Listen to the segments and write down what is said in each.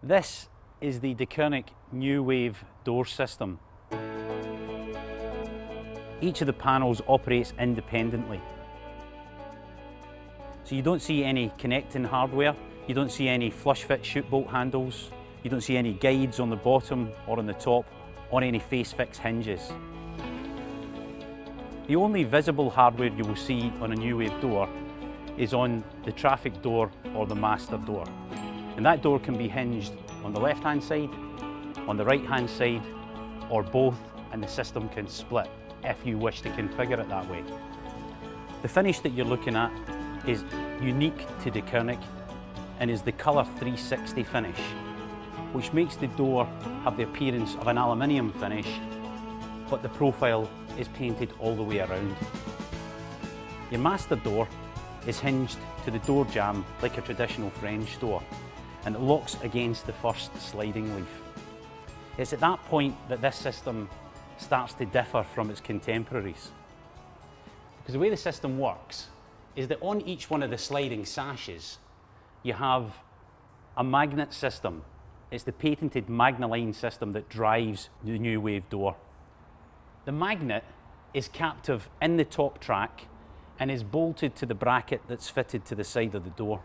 This is the Deconic New Wave door system. Each of the panels operates independently. So you don't see any connecting hardware, you don't see any flush fit chute bolt handles, you don't see any guides on the bottom or on the top, or any face fix hinges. The only visible hardware you will see on a New Wave door is on the traffic door or the master door. And that door can be hinged on the left hand side, on the right hand side, or both, and the system can split if you wish to configure it that way. The finish that you're looking at is unique to Deconic and is the Colour 360 finish, which makes the door have the appearance of an aluminium finish, but the profile is painted all the way around. Your master door is hinged to the door jamb like a traditional French door, and it locks against the first sliding leaf. It's at that point that this system starts to differ from its contemporaries. Because the way the system works is that on each one of the sliding sashes you have a magnet system. It's the patented Magnaline system that drives the New Wave door. The magnet is captive in the top track and is bolted to the bracket that's fitted to the side of the door.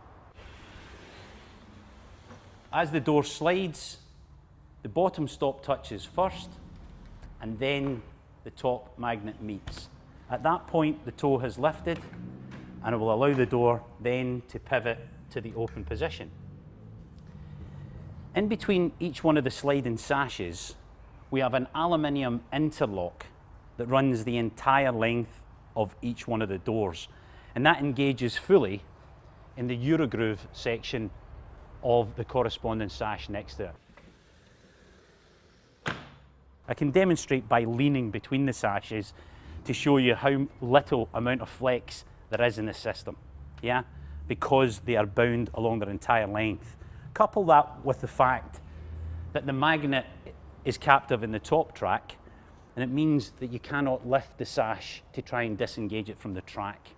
As the door slides, the bottom stop touches first, and then the top magnet meets. At that point, the toe has lifted, and it will allow the door then to pivot to the open position. In between each one of the sliding sashes, we have an aluminium interlock that runs the entire length of each one of the doors, and that engages fully in the Eurogroove section of the corresponding sash next to it. I can demonstrate by leaning between the sashes to show you how little amount of flex there is in the system, yeah? Because they are bound along their entire length. Couple that with the fact that the magnet is captive in the top track, and it means that you cannot lift the sash to try and disengage it from the track.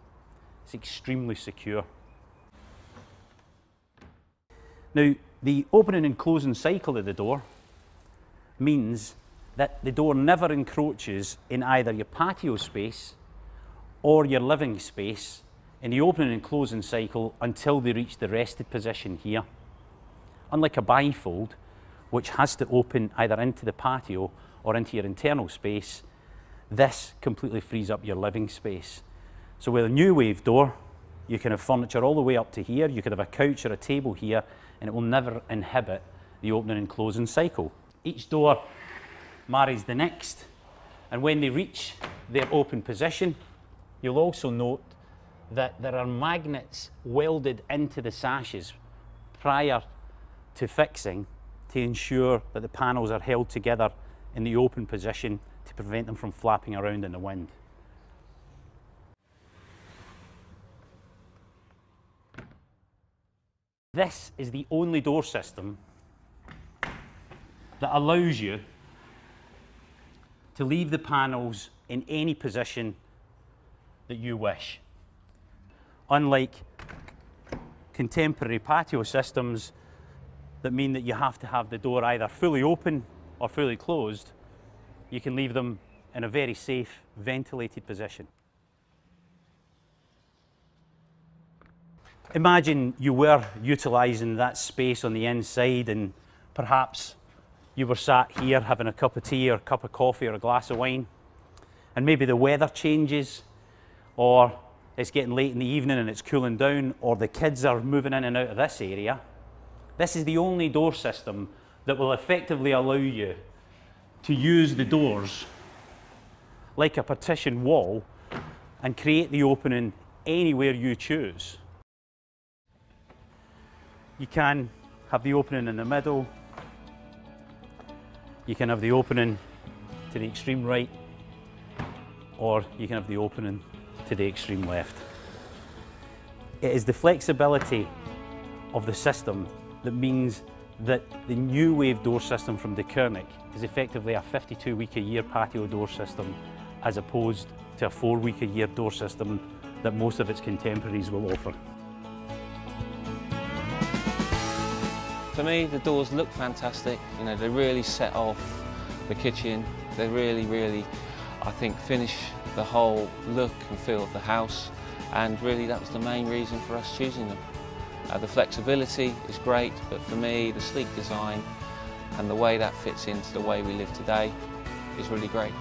It's extremely secure. Now, the opening and closing cycle of the door means that the door never encroaches in either your patio space or your living space in the opening and closing cycle until they reach the rested position here. Unlike a bifold, which has to open either into the patio or into your internal space, this completely frees up your living space. So with a New Wave door, you can have furniture all the way up to here, you could have a couch or a table here, and it will never inhibit the opening and closing cycle. Each door marries the next, and when they reach their open position, you'll also note that there are magnets welded into the sashes prior to fixing to ensure that the panels are held together in the open position to prevent them from flapping around in the wind. This is the only door system that allows you to leave the panels in any position that you wish. Unlike contemporary patio systems that mean that you have to have the door either fully open or fully closed, you can leave them in a very safe, ventilated position. Imagine you were utilising that space on the inside, and perhaps you were sat here having a cup of tea or a cup of coffee or a glass of wine, and maybe the weather changes, or it's getting late in the evening and it's cooling down, or the kids are moving in and out of this area. This is the only door system that will effectively allow you to use the doors like a partition wall and create the opening anywhere you choose. You can have the opening in the middle, you can have the opening to the extreme right, or you can have the opening to the extreme left. It is the flexibility of the system that means that the New Wave door system from Deconic is effectively a 52-week-a-year patio door system, as opposed to a 4-week-a-year door system that most of its contemporaries will offer. For me, the doors look fantastic. You know, they really set off the kitchen. They really, I think, finish the whole look and feel of the house. And really, that was the main reason for us choosing them. The flexibility is great, but for me, the sleek design and the way that fits into the way we live today is really great.